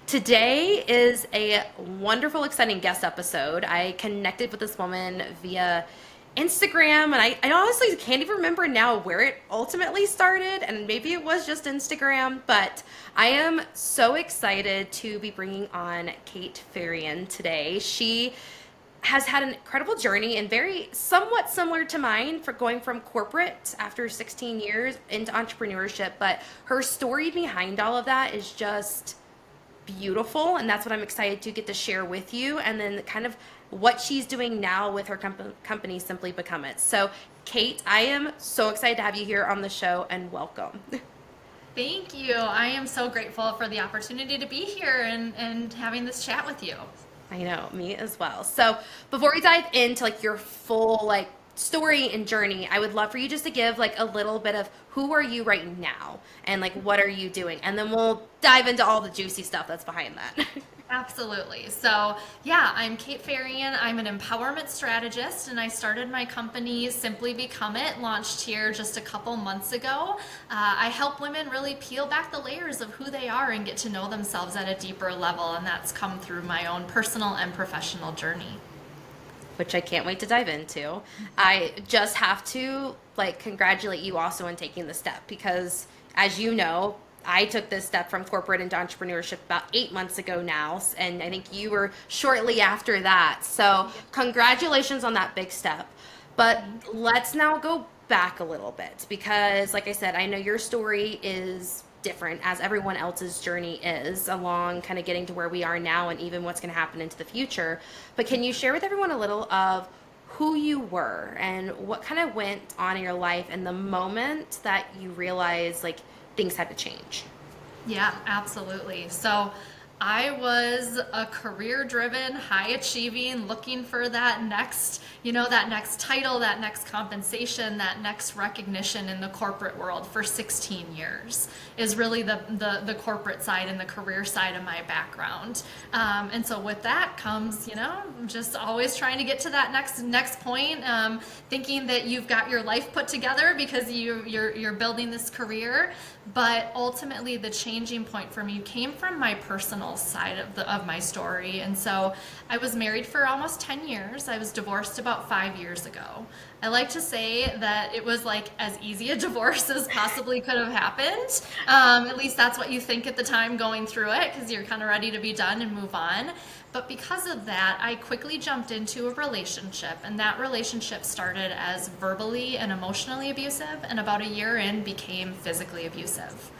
Today is a wonderful, exciting guest episode. I connected with this woman via Instagram, and I honestly can't even remember now where it ultimately started, and maybe it was just Instagram, but I am so excited to be bringing on Kate Ferrien today. She has had an incredible journey and very somewhat similar to mine for going from corporate after 16 years into entrepreneurship, but her story behind all of that is just beautiful, and that's what I'm excited to get to share with you, and then kind of what she's doing now with her company Simply Become It. So Kate, I am so excited to have you here on the show, and welcome. Thank you. I am so grateful for the opportunity to be here and having this chat with you. I know, me as well. So before we dive into like your full like story and journey, I would love for you just to give like a little bit of who are you right now and like what are you doing, and then we'll dive into all the juicy stuff that's behind that. Absolutely. So, yeah, I'm Kate Ferrien. I'm an empowerment strategist, and I started my company Simply Become It, launched here just a couple months ago. I help women really peel back the layers of who they are and get to know themselves at a deeper level, and that's come through my own personal and professional journey. Which I can't wait to dive into. I just have to like congratulate you also on taking the step because, as you know, I took this step from corporate into entrepreneurship about 8 months ago now, and I think you were shortly after that. So, congratulations on that big step. But let's now go back a little bit because, like I said, I know your story is different as everyone else's journey is along kind of getting to where we are now and even what's going to happen into the future. But can you share with everyone a little of who you were and what kind of went on in your life and the moment that you realized like things had to change? Yeah, absolutely. So I was a career driven, high achieving, looking for that next, that next title, that next compensation, that next recognition in the corporate world for 16 years is really the corporate side and the career side of my background. And so with that comes, just always trying to get to that next point, thinking that you've got your life put together because you're building this career. But ultimately, the changing point for me came from my personal side of my story. And so I was married for almost 10 years. I was divorced about 5 years ago. I like to say that it was like as easy a divorce as possibly could have happened. At least that's what you think at the time going through it, because you're kind of ready to be done and move on. But because of that, I quickly jumped into a relationship, and that relationship started as verbally and emotionally abusive, and about a year in became physically abusive.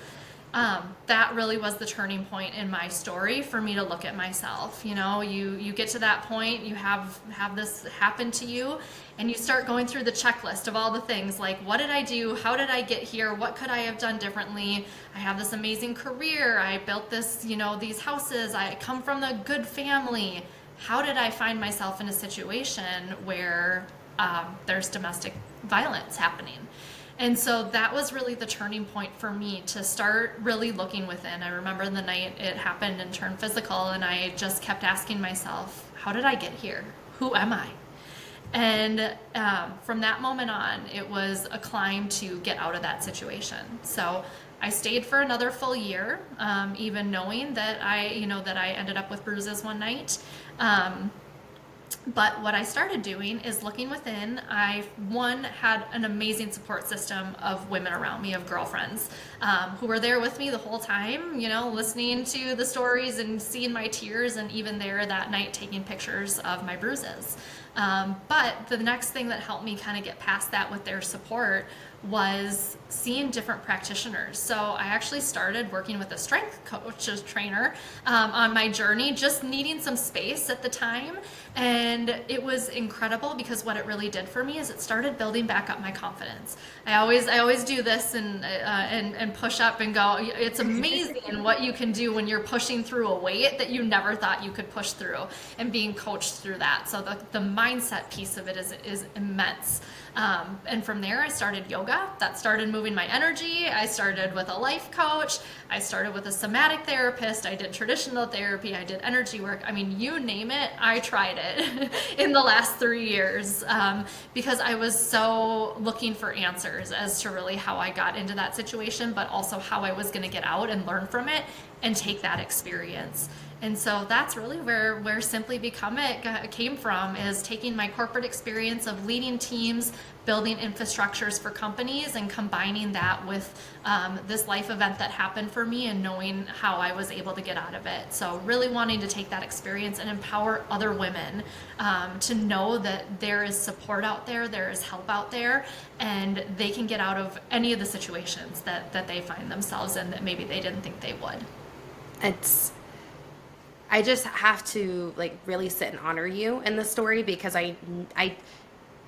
That really was the turning point in my story for me to look at myself. You get to that point, you have this happen to you, and you start going through the checklist of all the things like, what did I do? How did I get here? What could I have done differently? I have this amazing career. I built these houses. I come from a good family. How did I find myself in a situation where there's domestic violence happening? And so that was really the turning point for me to start really looking within. I remember the night it happened and turned physical, and I just kept asking myself, how did I get here? Who am I? And from that moment on, it was a climb to get out of that situation. So I stayed for another full year, even knowing that I ended up with bruises one night. But what I started doing is looking within. I, one, had an amazing support system of women around me, of girlfriends, who were there with me the whole time, listening to the stories and seeing my tears, and even there that night taking pictures of my bruises. But the next thing that helped me kind of get past that with their support was seeing different practitioners. So I actually started working with a strength coach, a trainer, on my journey, just needing some space at the time. And it was incredible because what it really did for me is it started building back up my confidence. I always do this and push up and go. It's amazing what you can do when you're pushing through a weight that you never thought you could push through, and being coached through that. So the mindset piece of it is immense. And from there, I started yoga. That started moving my energy. I started with a life coach. I started with a somatic therapist. I did traditional therapy. I did energy work. I mean, you name it, I tried it in the last 3 years, because I was so looking for answers as to really how I got into that situation, but also how I was going to get out and learn from it and take that experience. And so that's really where Simply Become It came from, is taking my corporate experience of leading teams, building infrastructures for companies, and combining that with this life event that happened for me and knowing how I was able to get out of it. So really wanting to take that experience and empower other women to know that there is support out there is help out there, and they can get out of any of the situations that they find themselves in that maybe they didn't think they would. I just have to like really sit and honor you in the story, because I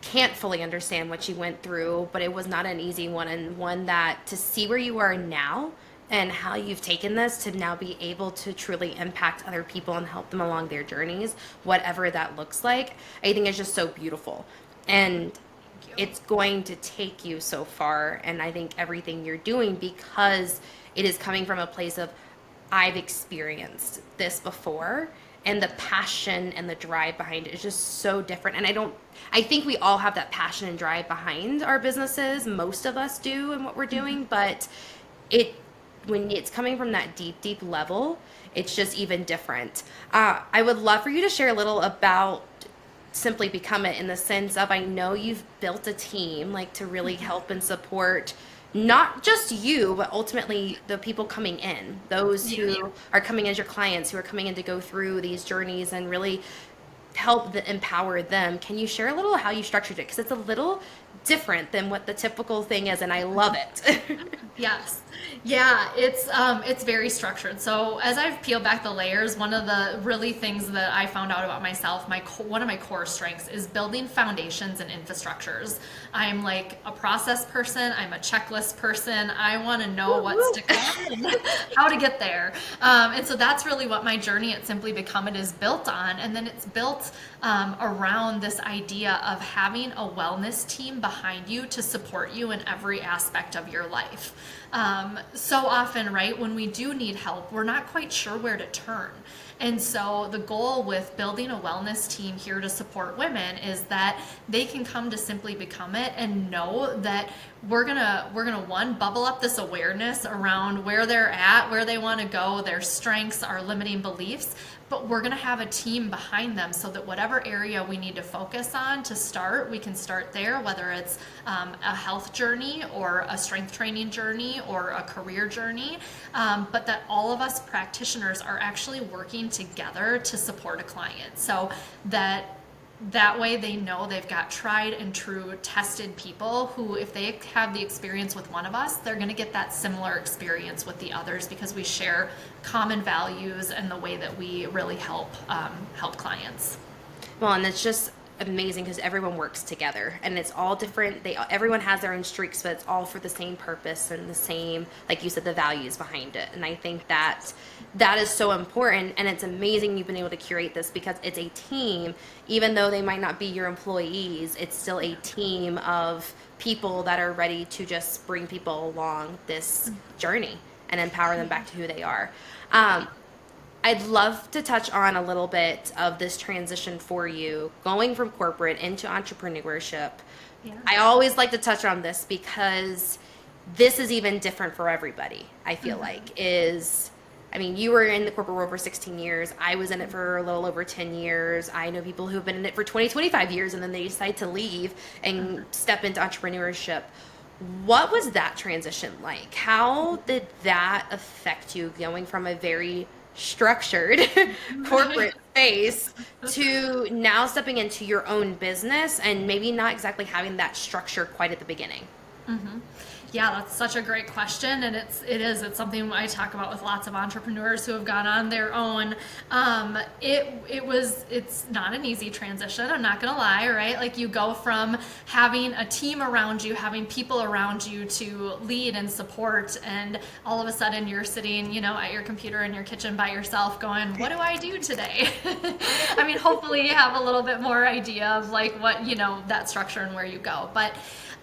can't fully understand what you went through, but it was not an easy one, and one that to see where you are now and how you've taken this to now be able to truly impact other people and help them along their journeys, whatever that looks like, I think is just so beautiful. And it's going to take you so far, and I think everything you're doing, because it is coming from a place of I've experienced this before, and the passion and the drive behind it is just so different. And I think we all have that passion and drive behind our businesses. Most of us do in what we're doing, but when it's coming from that deep level, it's just even different. I would love for you to share a little about Simply Become It, in the sense of, I know you've built a team like to really help and support not just you, but ultimately the people coming in, those who are coming as your clients, who are coming in to go through these journeys and really help empower them. Can you share a little how you structured it? Because it's a little different than what the typical thing is, and I love it. Yes. Yeah, it's very structured. So as I've peeled back the layers, one of the really things that I found out about myself, one of my core strengths is building foundations and infrastructures. I'm like a process person. I'm a checklist person. I want to know what's to come and how to get there. And so that's really what my journey at Simply Become It is built on. And then it's built around this idea of having a wellness team behind you to support you in every aspect of your life. So often, right, when we do need help, we're not quite sure where to turn. And so the goal with building a wellness team here to support women is that they can come to Simply Become It and know that we're gonna one, bubble up this awareness around where they're at, where they want to go, their strengths, our limiting beliefs, but we're gonna have a team behind them so that whatever area we need to focus on to start, we can start there, whether it's a health journey or a strength training journey or a career journey, but that all of us practitioners are actually working together to support a client, so that way they know they've got tried and true tested people who, if they have the experience with one of us, they're going to get that similar experience with the others, because we share common values and the way that we really help clients. Well, and it's just amazing because everyone works together, and it's all different. Everyone has their own streaks, but it's all for the same purpose and the same, like you said, the values behind it. And I think that is so important, and it's amazing you've been able to curate this, because it's a team. Even though they might not be your employees, it's still a team of people that are ready to just bring people along this journey and empower them back to who they are. I'd love to touch on a little bit of this transition for you, going from corporate into entrepreneurship. Yeah. I always like to touch on this because this is even different for everybody, I feel like. You were in the corporate world for 16 years. I was in it for a little over 10 years. I know people who've been in it for 20, 25 years, and then they decide to leave and step into entrepreneurship. What was that transition like? How did that affect you, going from a very structured corporate space to now stepping into your own business and maybe not exactly having that structure quite at the beginning? Mm-hmm. Yeah, that's such a great question, and it's something I talk about with lots of entrepreneurs who have gone on their own. It's not an easy transition. I'm not gonna lie, right? Like you go from having a team around you, having people around you to lead and support, and all of a sudden you're sitting, at your computer in your kitchen by yourself, going, "What do I do today?" I mean, hopefully you have a little bit more idea of like what that structure and where you go, but.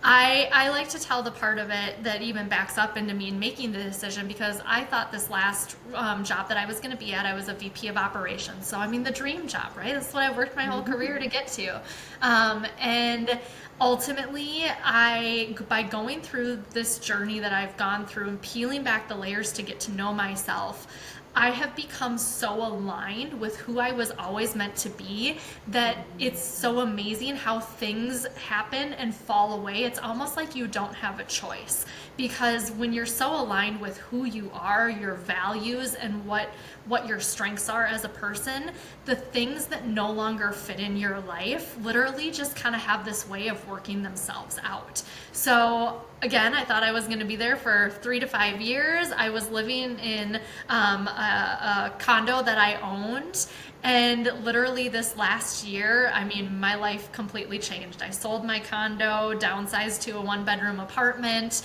I like to tell the part of it that even backs up into me making the decision, because I thought this last job that I was going to be at, I was a VP of operations. So, I mean, the dream job, right? That's what I worked my whole career to get to. And ultimately, by going through this journey that I've gone through and peeling back the layers to get to know myself, I have become so aligned with who I was always meant to be that it's so amazing how things happen and fall away. It's almost like you don't have a choice, because when you're so aligned with who you are, your values, and what your strengths are as a person, the things that no longer fit in your life literally just kind of have this way of working themselves out. So again, I thought I was going to be there for 3 to 5 years. I was living in a condo that I owned. And literally this last year, I mean, my life completely changed. I sold my condo, downsized to a 1-bedroom apartment,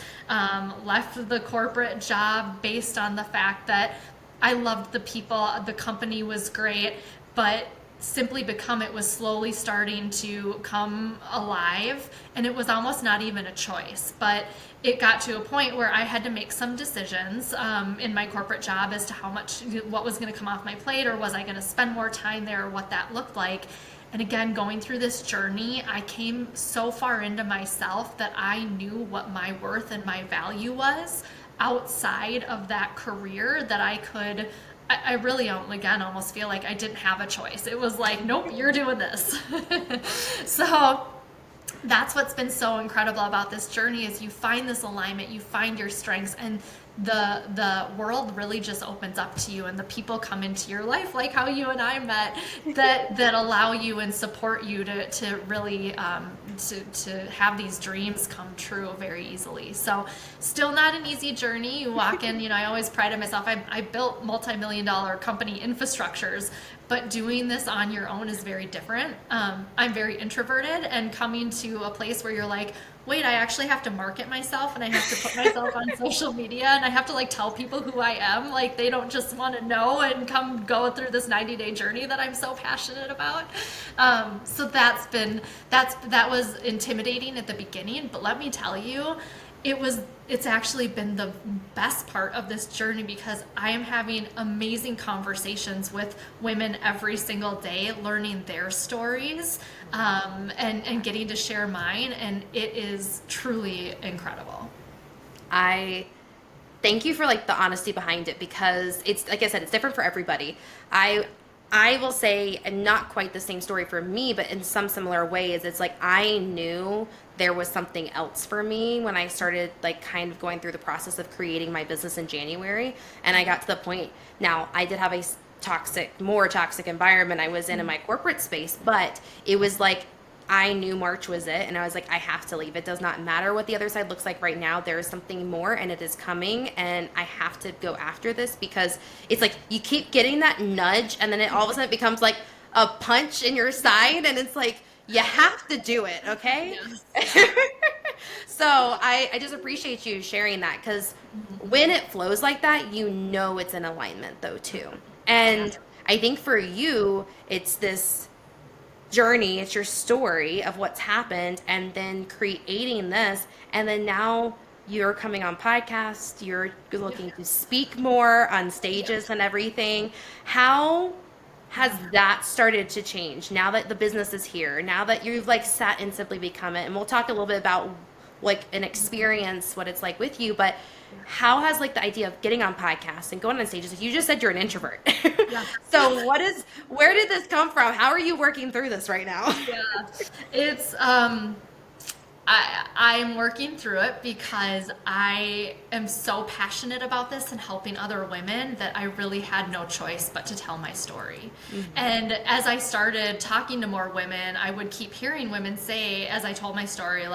left the corporate job based on the fact that I loved the people, the company was great, but simply become it was slowly starting to come alive, and it was almost not even a choice. But it got to a point where I had to make some decisions in my corporate job as to what was going to come off my plate, or was I going to spend more time there, or what that looked like. And again, going through this journey, I came so far into myself that I knew what my worth and my value was outside of that career, that I really, again, almost feel like I didn't have a choice. It was like, nope, you're doing this. So that's what's been so incredible about this journey, is you find this alignment, you find your strengths, and the world really just opens up to you, and the people come into your life, like how you and I met, that allow you and support you to really to have these dreams come true very easily. So still not an easy journey. You walk in, I always pride myself. I built multi-million-dollar company infrastructures, but doing this on your own is very different. I'm very introverted, and coming to a place where you're like, wait, I actually have to market myself, and I have to put myself on social media, and I have to tell people who I am. Like, they don't just want to know and come go through this 90-day journey that I'm so passionate about. So that was intimidating at the beginning, but let me tell you, it's actually been the best part of this journey, because I am having amazing conversations with women every single day, learning their stories, and getting to share mine, and it is truly incredible. I thank you for the honesty behind it, because it's, like I said, it's different for everybody. I will say, and not quite the same story for me, but in some similar ways, it's like I knew there was something else for me when I started kind of going through the process of creating my business in January. And I got to the point, now I did have a more toxic environment I was in my corporate space, but it was like I knew March was it, and I was like, I have to leave. It does not matter what the other side looks like right now. There is something more, and it is coming, and I have to go after this, because it's like you keep getting that nudge, and then it all of a sudden it becomes like a punch in your side, and it's like, you have to do it, okay? Yes. So I just appreciate you sharing that, because when it flows like that, it's in alignment though too. And I think for you, it's this journey, it's your story of what's happened, and then creating this, and then now you're coming on podcasts, you're looking to speak more on stages and everything. How has that started to change now that the business is here, now that you've sat and Simply Become It? And we'll talk a little bit about an experience, what it's like with you, but how has the idea of getting on podcasts and going on stages, you just said you're an introvert. Yeah. So where did this come from? How are you working through this right now? Yeah, it's I'm working through it because I am so passionate about this and helping other women that I really had no choice but to tell my story. Mm-hmm. And as I started talking to more women, I would keep hearing women say, as I told my story,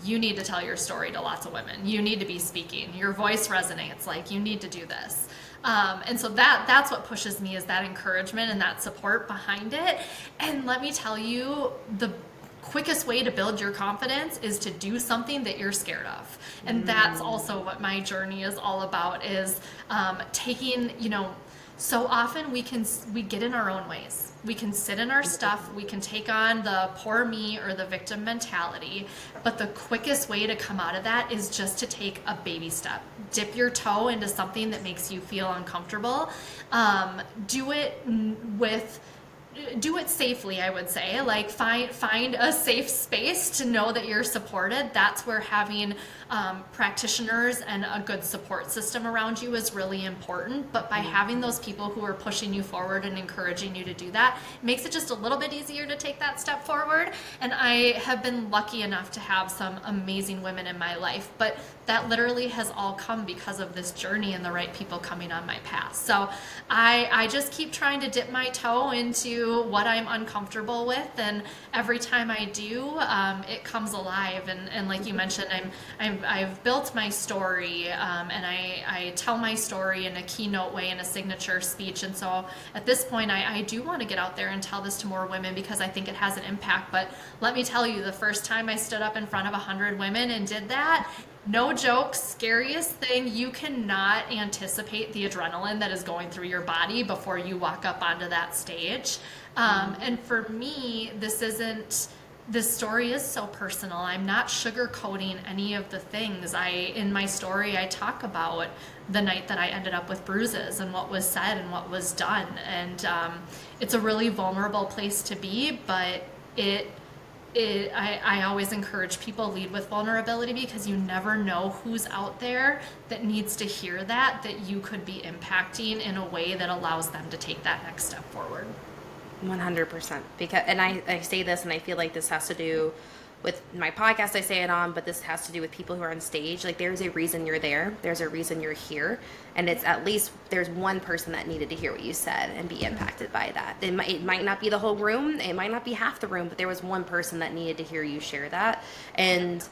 you need to tell your story to lots of women. You need to be speaking. Your voice resonates. Like, you need to do this. And so that's what pushes me, is that encouragement and that support behind it. And let me tell you, the quickest way to build your confidence is to do something that you're scared of. And that's also what my journey is all about, is taking, so often we get in our own ways. We can sit in our stuff, we can take on the poor me or the victim mentality, but the quickest way to come out of that is just to take a baby step. Dip your toe into something that makes you feel uncomfortable. Do it safely, I would say. Like, find a safe space to know that you're supported. That's where having practitioners and a good support system around you is really important. But by having those people who are pushing you forward and encouraging you to do that, it makes it just a little bit easier to take that step forward. And I have been lucky enough to have some amazing women in my life, but that literally has all come because of this journey and the right people coming on my path. So I just keep trying to dip my toe into what I'm uncomfortable with, and every time I do, it comes alive. And like you mentioned, I've built my story, and I tell my story in a keynote way, in a signature speech. And so at this point, I do want to get out there and tell this to more women, because I think it has an impact. But let me tell you, the first time I stood up in front of 100 women and did that, no joke, scariest thing, you cannot anticipate the adrenaline that is going through your body before you walk up onto that stage. And for me, this story is so personal. I'm not sugarcoating any of the things. In my story, I talk about the night that I ended up with bruises and what was said and what was done. And it's a really vulnerable place to be, but I always encourage people, lead with vulnerability, because you never know who's out there that needs to hear that you could be impacting in a way that allows them to take that next step forward. 100%. And I say this, and I feel like this has to do with my podcast I say it on, but this has to do with people who are on stage. Like, there's a reason you're there. There's a reason you're here. And it's at least there's one person that needed to hear what you said and be impacted by that. It might not be the whole room. It might not be half the room, but there was one person that needed to hear you share that. And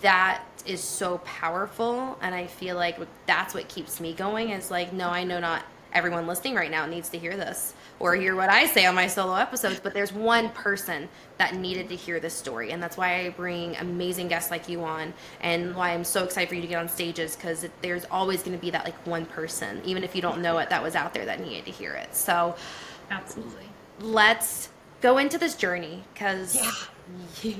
that is so powerful. And I feel like that's what keeps me going, is like, no, I know not everyone listening right now needs to hear this or hear what I say on my solo episodes, but there's one person that needed to hear this story. And that's why I bring amazing guests like you on, and why I'm so excited for you to get on stages, because there's always going to be that like one person, even if you don't know it, that was out there that needed to hear it. So Absolutely. Let's go into this journey, because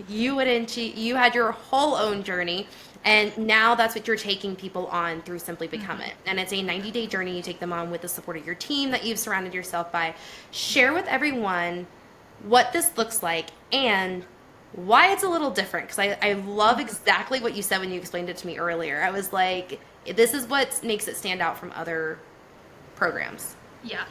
you had your whole own journey. And now that's what you're taking people on through Simply Become It. And it's a 90-day journey. You take them on with the support of your team that you've surrounded yourself by. Share with everyone what this looks like and why it's a little different. Because I love exactly what you said when you explained it to me earlier. I was like, this is what makes it stand out from other programs. Yeah.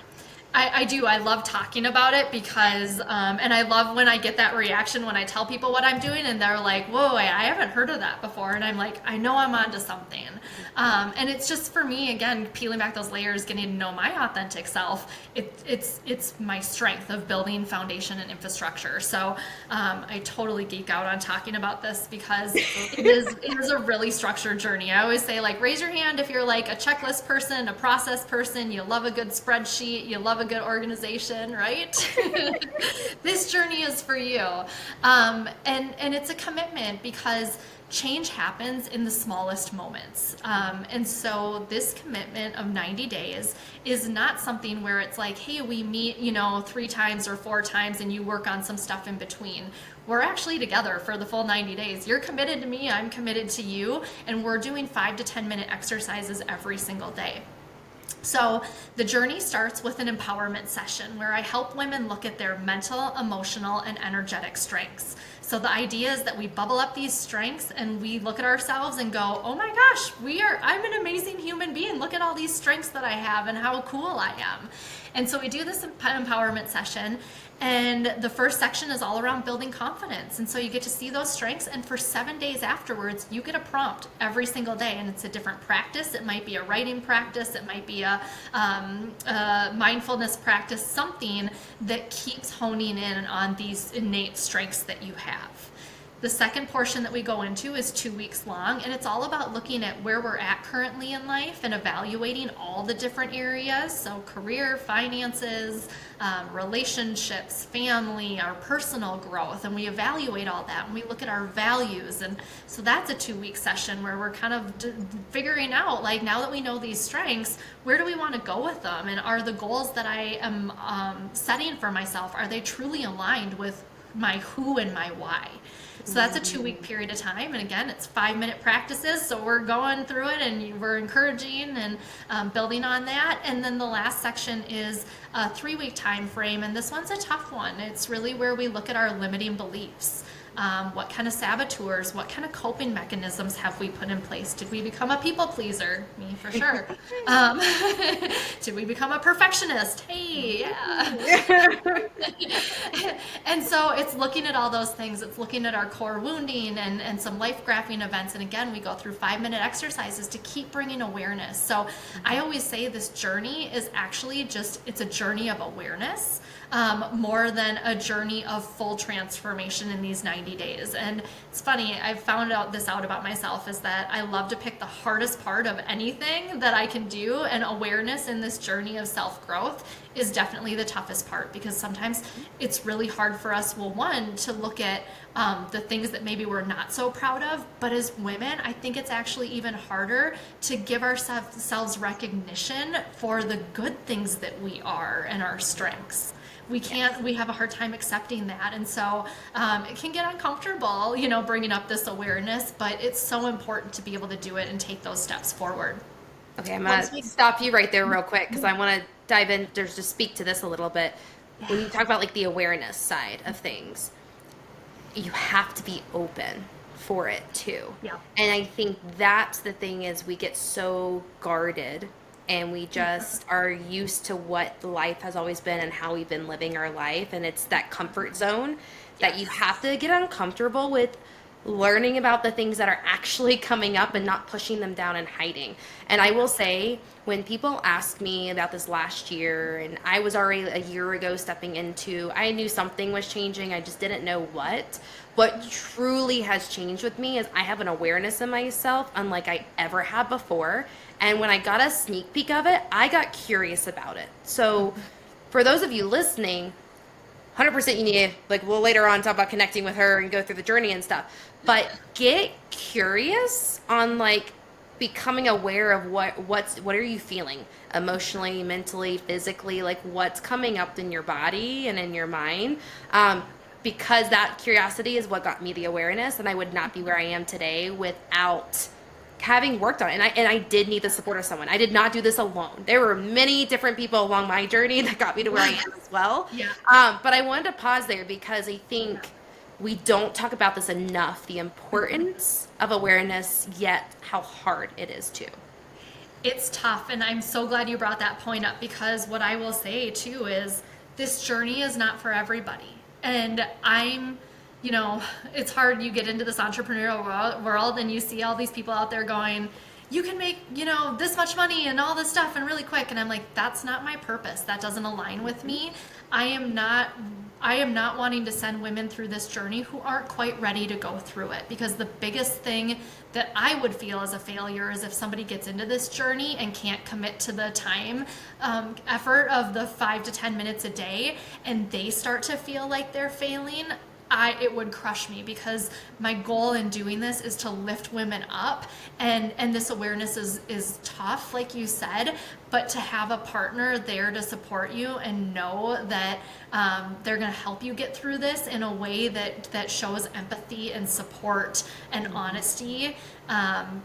I do. I love talking about it, because, and I love when I get that reaction when I tell people what I'm doing and they're like, whoa, I haven't heard of that before. And I'm like, I know I'm onto something. And it's just, for me, again, peeling back those layers, getting to know my authentic self. It's my strength of building foundation and infrastructure. So I totally geek out on talking about this, because it is a really structured journey. I always say, like, raise your hand if you're like a checklist person, a process person, you love a good spreadsheet, you love a good organization, right? This journey is for you. And it's a commitment, because change happens in the smallest moments. And so this commitment of 90 days is not something where it's like, hey, we meet, 3 times or 4 times and you work on some stuff in between. We're actually together for the full 90 days. You're committed to me, I'm committed to you, and we're doing 5 to 10 minute exercises every single day. So the journey starts with an empowerment session where I help women look at their mental, emotional, and energetic strengths. So the idea is that we bubble up these strengths and we look at ourselves and go, oh my gosh, I'm an amazing human being. Look at all these strengths that I have and how cool I am. And so we do this empowerment session, and the first section is all around building confidence. And so you get to see those strengths, and for 7 days afterwards, you get a prompt every single day, and it's a different practice. It might be a writing practice, it might be a mindfulness practice, something that keeps honing in on these innate strengths that you have. The second portion that we go into is 2 weeks long, and it's all about looking at where we're at currently in life and evaluating all the different areas. So career, finances, relationships, family, our personal growth, and we evaluate all that, and we look at our values. And so that's a 2-week session where we're kind of figuring out, like, now that we know these strengths, where do we want to go with them? And are the goals that I am setting for myself, are they truly aligned with my who and my why? So that's a 2-week period of time. And again, it's 5-minute practices. So we're going through it and we're encouraging and building on that. And then the last section is a 3-week time frame. And this one's a tough one. It's really where we look at our limiting beliefs. What kind of saboteurs, what kind of coping mechanisms have we put in place? Did we become a people pleaser? Me, for sure. Did we become a perfectionist? Hey, yeah. And so it's looking at all those things. It's looking at our core wounding and some life graphing events. And again, we go through 5-minute exercises to keep bringing awareness. So I always say this journey is actually it's a journey of awareness. More than a journey of full transformation in these 90 days. And it's funny, I've found out about myself, is that I love to pick the hardest part of anything that I can do, and awareness in this journey of self-growth is definitely the toughest part, because sometimes it's really hard for us, well, one, to look at the things that maybe we're not so proud of, but as women, I think it's actually even harder to give ourselves recognition for the good things that we are and our strengths. We have a hard time accepting that. And so it can get uncomfortable, bringing up this awareness, but it's so important to be able to do it and take those steps forward. Okay, I'm going to stop you right there real quick, because I want to dive in, just speak to this a little bit. When you talk about like the awareness side of things, you have to be open for it too. Yeah. And I think that's the thing, is we get so guarded, and we just are used to what life has always been and how we've been living our life. And it's that comfort zone that you have to get uncomfortable with, learning about the things that are actually coming up and not pushing them down and hiding. And I will say, when people ask me about this last year, and I was already a year ago stepping into, I knew something was changing, I just didn't know what. What truly has changed with me is I have an awareness in myself unlike I ever had before. And when I got a sneak peek of it, I got curious about it. So for those of you listening, 100% you need, like, we'll later on talk about connecting with her and go through the journey and stuff, but get curious on, like, becoming aware of what are you feeling emotionally, mentally, physically, like what's coming up in your body and in your mind, because that curiosity is what got me the awareness, and I would not be where I am today without having worked on it. And I did need the support of someone. I did not do this alone. There were many different people along my journey that got me to where I am as well. Yeah. But I wanted to pause there because I think we don't talk about this enough, the importance of awareness, yet how hard it is too. It's tough, and I'm so glad you brought that point up, because what I will say too is this journey is not for everybody. And it's hard. You get into this entrepreneurial world and you see all these people out there going, you can make, this much money and all this stuff and really quick. And I'm like, that's not my purpose. That doesn't align with me. I am not wanting to send women through this journey who aren't quite ready to go through it, because the biggest thing that I would feel as a failure is if somebody gets into this journey and can't commit to the time, effort of the 5 to 10 minutes a day, and they start to feel like they're failing. It would crush me, because my goal in doing this is to lift women up, and this awareness is tough, like you said, but to have a partner there to support you and know that they're going to help you get through this in a way that shows empathy and support and honesty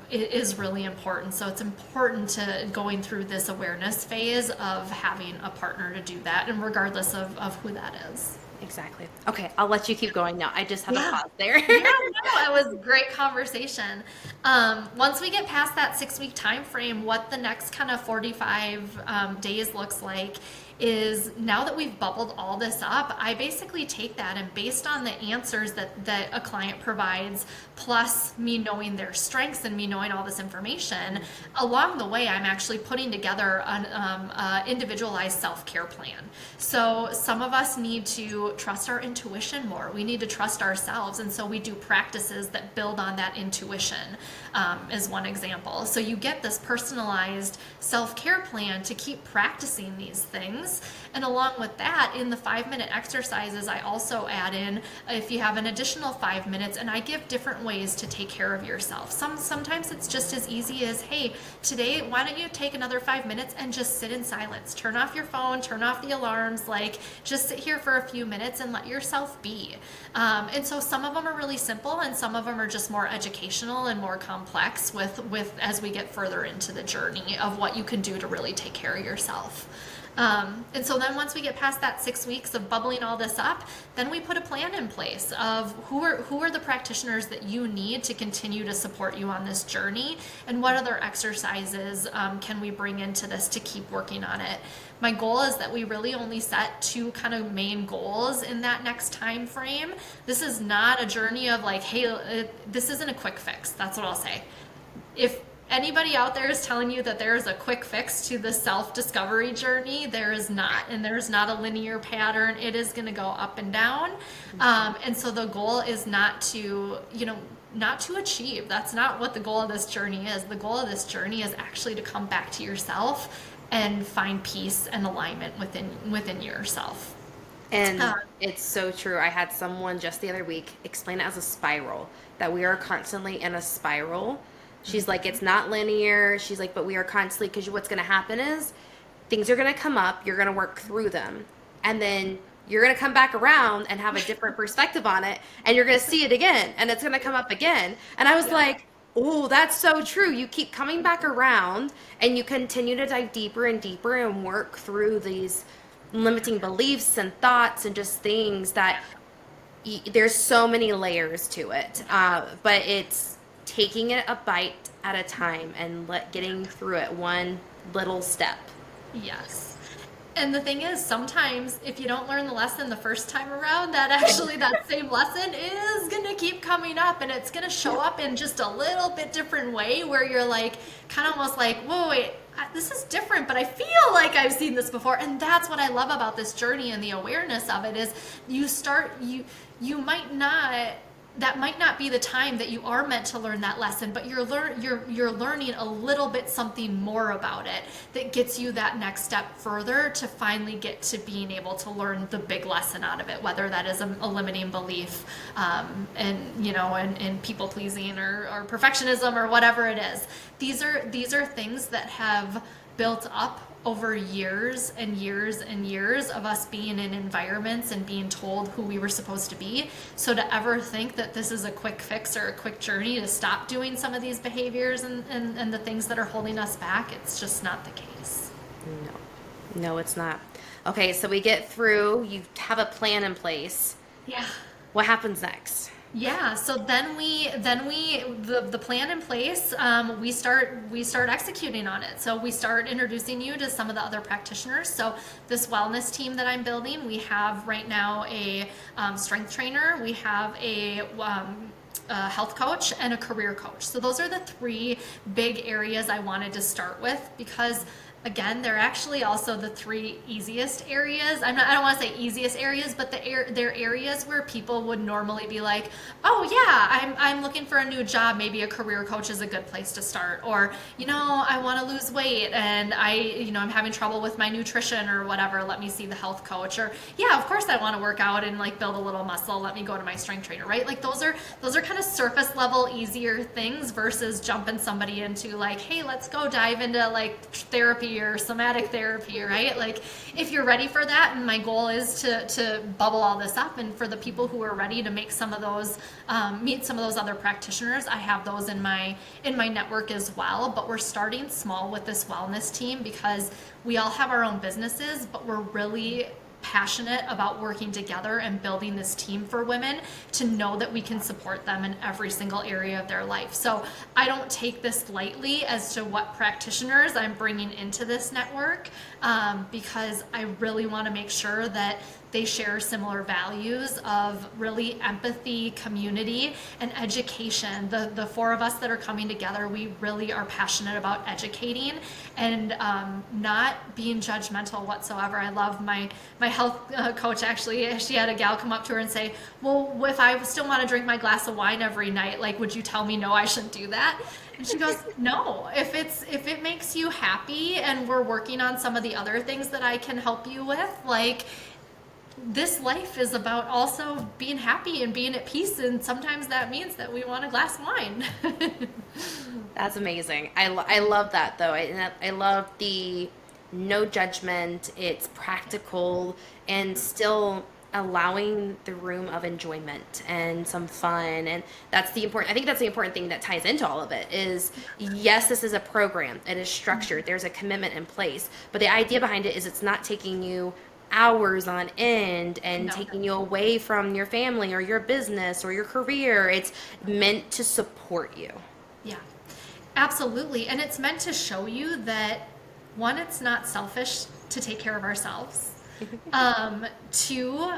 is really important. So it's important to going through this awareness phase of having a partner to do that, and regardless of who that is. Exactly. Okay, I'll let you keep going now. I just had to pause there. Yeah, no, it was a great conversation. Once we get past that 6-week time frame, what the next kind of 45 days looks like is now that we've bubbled all this up, I basically take that, and based on the answers that a client provides, plus me knowing their strengths and me knowing all this information, along the way, I'm actually putting together an individualized self-care plan. So some of us need to trust our intuition more. We need to trust ourselves. And so we do practices that build on that intuition, as one example. So you get this personalized self-care plan to keep practicing these things. And along with that, in the 5-minute exercises, I also add in, if you have an additional 5 minutes, and I give different ways to take care of yourself. Sometimes it's just as easy as, hey, today, why don't you take another 5 minutes and just sit in silence? Turn off your phone, turn off the alarms, like just sit here for a few minutes and let yourself be. And so some of them are really simple, and some of them are just more educational and more complex with as we get further into the journey of what you can do to really take care of yourself. And so then once we get past that 6 weeks of bubbling all this up, then we put a plan in place of who are the practitioners that you need to continue to support you on this journey, and what other exercises can we bring into this to keep working on it. My goal is that we really only set 2 kind of main goals in that next time frame. This is not a journey of like, hey, this isn't a quick fix. That's what I'll say. If anybody out there is telling you that there is a quick fix to the self-discovery journey, there is not. And there's not a linear pattern. It is going to go up and down. And so the goal is not to, not to achieve. That's not what the goal of this journey is. The goal of this journey is actually to come back to yourself and find peace and alignment within yourself. And it's so true. I had someone just the other week explain it as a spiral, that we are constantly in a spiral. She's like, it's not linear. She's like, but we are constantly, because what's going to happen is things are going to come up. You're going to work through them. And then you're going to come back around and have a different perspective on it. And you're going to see it again. And it's going to come up again. And I was like, oh, that's so true. You keep coming back around and you continue to dive deeper and deeper and work through these limiting beliefs and thoughts and just things that there's so many layers to it. But it's taking it a bite at a time and getting through it one little step. Yes. And the thing is, sometimes if you don't learn the lesson the first time around, that same lesson is going to keep coming up, and it's going to show up in just a little bit different way, where you're like, kind of almost like, whoa, wait, this is different, but I feel like I've seen this before. And that's what I love about this journey and the awareness of it is you might not, that might not be the time that you are meant to learn that lesson, but you're learning a little bit something more about it that gets you that next step further to finally get to being able to learn the big lesson out of it, whether that is a limiting belief, and people pleasing or perfectionism or whatever it is. These are things that have built up over years and years and years of us being in environments and being told who we were supposed to be. So to ever think that this is a quick fix or a quick journey to stop doing some of these behaviors and the things that are holding us back, it's just not the case. No, it's not. Okay, so we get through, you have a plan in place. Yeah. What happens next? Yeah, so then the plan in place, we start executing on it. So we start introducing you to some of the other practitioners. So this wellness team that I'm building, we have right now a strength trainer, we have a health coach, and a career coach. So those are the 3 big areas I wanted to start with, because again, they're actually also the 3 easiest areas. I don't want to say easiest areas, but they're areas where people would normally be like, oh yeah, I'm looking for a new job. Maybe a career coach is a good place to start. Or, I want to lose weight and I'm having trouble with my nutrition or whatever. Let me see the health coach. Or yeah, of course I want to work out and like build a little muscle. Let me go to my strength trainer, right? Like those are kind of surface level, easier things versus jumping somebody into like, hey, let's go dive into like therapy or somatic therapy, right? Like if you're ready for that, and my goal is to bubble all this up, and for the people who are ready to make some of those, meet some of those other practitioners, I have those in my network as well. But we're starting small with this wellness team because we all have our own businesses, but we're really passionate about working together and building this team for women to know that we can support them in every single area of their life. So I don't take this lightly as to what practitioners I'm bringing into this network, because I really want to make sure that they share similar values of really empathy, community, and education. The four of us that are coming together, we really are passionate about educating and not being judgmental whatsoever. I love my health coach, actually. She had a gal come up to her and say, well, if I still want to drink my glass of wine every night, like, would you tell me no, I shouldn't do that? And she goes, no, if it makes you happy and we're working on some of the other things that I can help you with, like, this life is about also being happy and being at peace, and sometimes that means that we want a glass of wine. That's amazing. I love that, though. I love the no judgment. It's practical and still allowing the room of enjoyment and some fun. And I think that's the important thing that ties into all of it is, yes, this is a program. It is structured. There's a commitment in place. But the idea behind it is it's not taking you hours on end and taking you away from your family or your business or your career. It's meant to support you. Yeah, absolutely. And it's meant to show you that, one, it's not selfish to take care of ourselves. Two,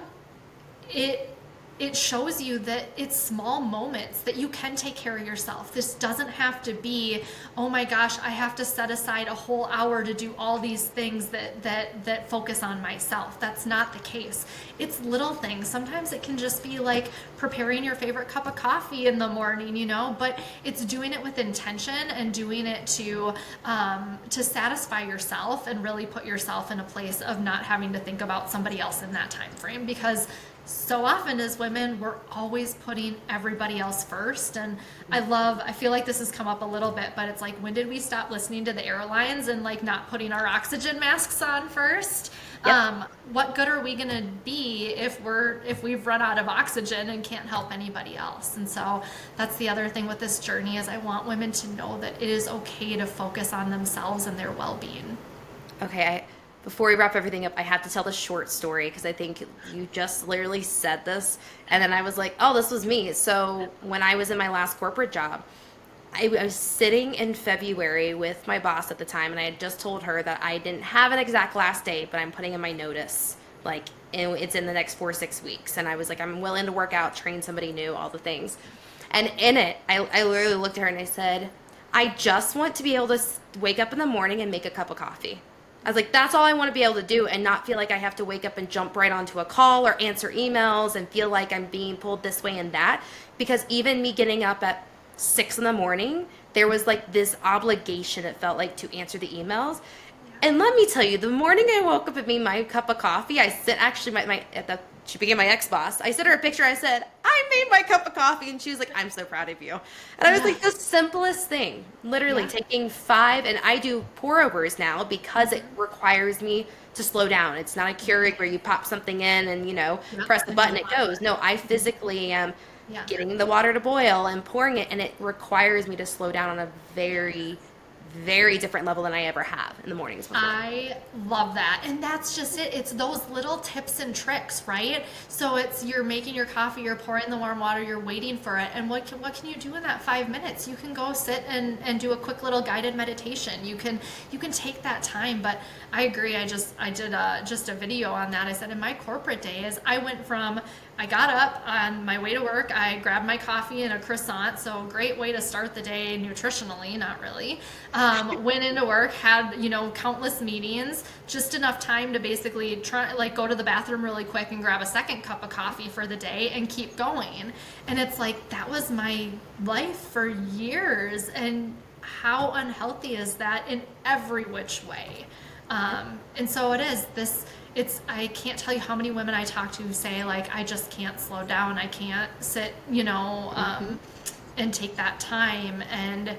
it shows you that it's small moments that you can take care of yourself. This doesn't have to be, oh my gosh, I have to set aside a whole hour to do all these things that focus on myself. That's not the case. It's little things. Sometimes it can just be like preparing your favorite cup of coffee in the morning, but it's doing it with intention and doing it to satisfy yourself and really put yourself in a place of not having to think about somebody else in that time frame, because so often as women, we're always putting everybody else first. And I feel like this has come up a little bit, but it's like, when did we stop listening to the airlines and like not putting our oxygen masks on first? Yep. What good are we going to be if we've run out of oxygen and can't help anybody else? And so that's the other thing with this journey, is I want women to know that it is okay to focus on themselves and their well-being. Okay, before we wrap everything up, I have to tell the short story because I think you just literally said this. And then I was like, oh, this was me. So when I was in my last corporate job, I was sitting in February with my boss at the time, and I had just told her that I didn't have an exact last date, but I'm putting in my notice. Like, it's in the next 4 or 6 weeks. And I was like, I'm willing to work out, train somebody new, all the things. And in it, I literally looked at her and I said, I just want to be able to wake up in the morning and make a cup of coffee. I was like, that's all I want to be able to do, and not feel like I have to wake up and jump right onto a call or answer emails and feel like I'm being pulled this way and that. Because even me getting up at 6 in the morning, there was like this obligation, it felt like, to answer the emails. And let me tell you, the morning I woke up and made my cup of coffee, I sent actually she became my ex-boss. I sent her a picture. I said, I made my cup of coffee. And she was like, I'm so proud of you. And I was like, the simplest thing, literally taking 5, and I do pour overs now because it requires me to slow down. It's not a Keurig where you pop something in and, press the button, it goes. No, I physically am getting the water to boil and pouring it. And it requires me to slow down on a very, very different level than I ever have in the mornings before. I love that. And that's just it. It's those little tips and tricks, right? So you're making your coffee, you're pouring the warm water, you're waiting for it. And what can you do in that 5 minutes? You can go sit and do a quick little guided meditation. You can take that time. But I agree. I did just a video on that. I said in my corporate days, I got up on my way to work, I grabbed my coffee and a croissant, so great way to start the day nutritionally, not really. Went into work, had, countless meetings, just enough time to basically go to the bathroom really quick and grab a second cup of coffee for the day and keep going. And it's like, that was my life for years, and how unhealthy is that in every which way? And so it is I can't tell you how many women I talk to who say, like, I just can't slow down. I can't sit, and take that time. And,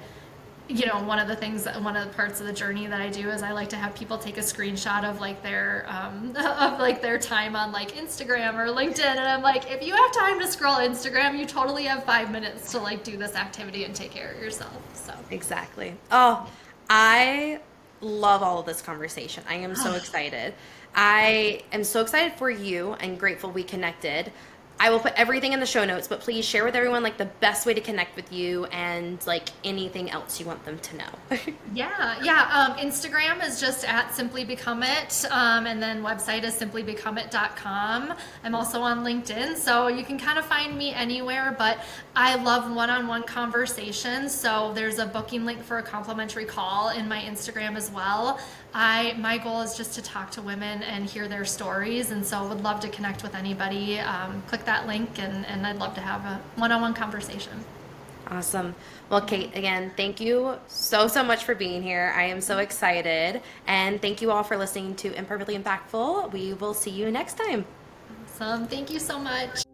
one of the parts of the journey that I do is I like to have people take a screenshot of like their time on like Instagram or LinkedIn. And I'm like, if you have time to scroll Instagram, you totally have 5 minutes to like do this activity and take care of yourself. So exactly. Oh, I love all of this conversation. I am so excited. I am so excited for you and grateful we connected. I will put everything in the show notes, but please share with everyone like the best way to connect with you and like anything else you want them to know. Yeah. Instagram is just at Simply Become It, and then website is simplybecomeit.com. I'm also on LinkedIn, so you can kind of find me anywhere. But I love one-on-one conversations, so there's a booking link for a complimentary call in my Instagram as well. My goal is just to talk to women and hear their stories, and so would love to connect with anybody. Click that link, and I'd love to have a one-on-one conversation. Awesome. Well, Kate, again, thank you so much for being here. I am so excited. And thank you all for listening to Imperfectly Impactful. We will see you next time. Awesome. Thank you so much.